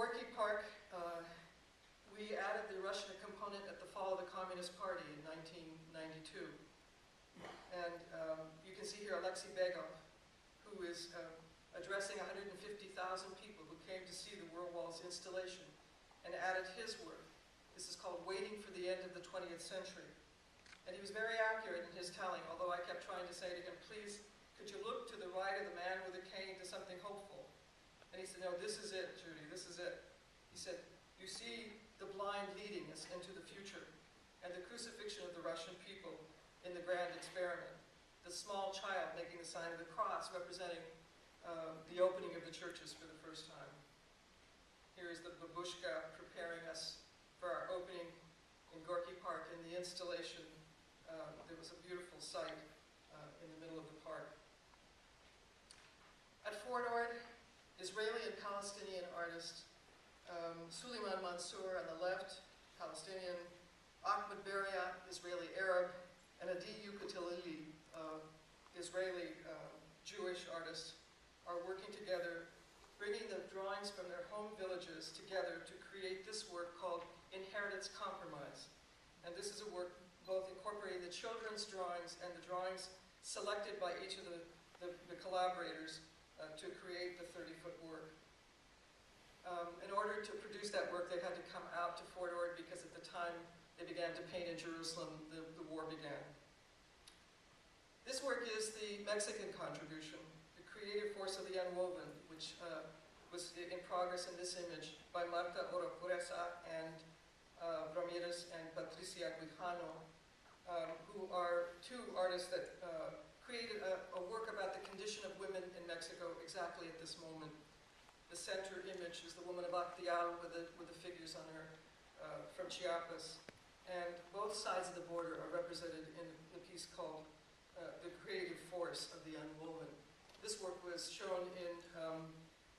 Gorky Park, we added the Russian component at the fall of the Communist Party in 1992. And you can see here Alexei Begov, who is addressing 150,000 people who came to see the World Wall's installation and added his work. This is called Waiting for the End of the 20th Century. And he was very accurate in his telling, although I kept trying to say to him, please, could you look to the right of the man with the cane to something hopeful? And he said, no, this is it, Judy, this is it. He said, you see the blind leading us into the future and the crucifixion of the Russian people in the grand experiment. The small child making the sign of the cross representing the opening of the churches for the first time. Here is the babushka preparing us for our opening in Gorky Park in the installation. There was a beautiful site in the middle of the park. At Fort Ord, Israeli and Palestinian artist Suleiman Mansour on the left, Palestinian, Ahmed Beria, Israeli Arab, and Adi Yukatilili, Israeli Jewish artist, are working together, bringing the drawings from their home villages together to create this work called Inheritance Compromise. And this is a work both incorporating the children's drawings and the drawings selected by each of the collaborators to create the 30-foot work. In order to produce that work, they had to come out to Fort Ord because at the time they began to paint in Jerusalem, the war began. This work is the Mexican contribution, the creative force of the unwoven, which was in progress in this image by Marta Oropuresa and Ramirez and Patricia Guijano, who are two artists that created a work about the condition of women in Mexico exactly at this moment. The center image is the woman of Actial with the figures on her from Chiapas. And both sides of the border are represented in the piece called The Creative Force of the Unwoven. This work was shown in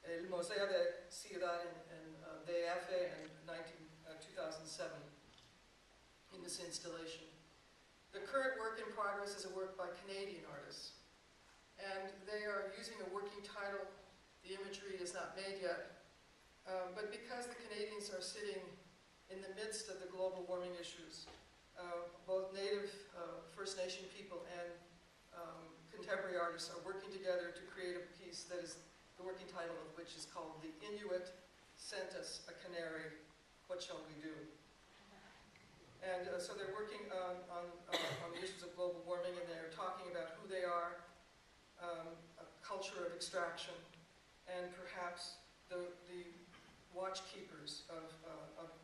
El Museo de Ciudad in DF in 2007 in this installation. The current work in progress is a work by Canadian artists. And they are using a working title. The imagery is not made yet. But because the Canadians are sitting in the midst of the global warming issues, both Native First Nation people and contemporary artists are working together to create a piece that is, the working title of which is called The Inuit Sent Us a Canary, What Shall We Do? And so they're working on the issues of global warming, and they're talking about who they are, a culture of extraction, and perhaps the watchkeepers of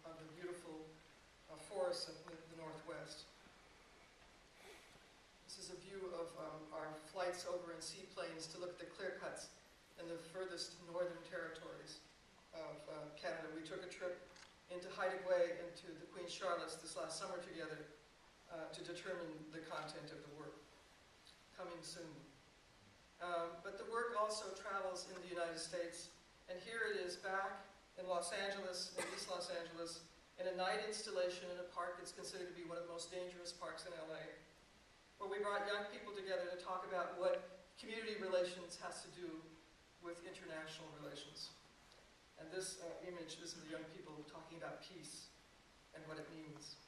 the beautiful forests of the Northwest. This is a view of our flights over in seaplanes to look at the clear cuts in the furthest northern territories of Canada. We took a trip into Haida Gwaii, into the Queen Charlotte's this last summer together to determine the content of the work. Coming soon. But the work also travels in the United States, and here it is back in Los Angeles, in East Los Angeles, in a night installation in a park that's considered to be one of the most dangerous parks in LA, where we brought young people together to talk about what community relations has to do with international relations. And this image, this is the young people talking about peace and what it means.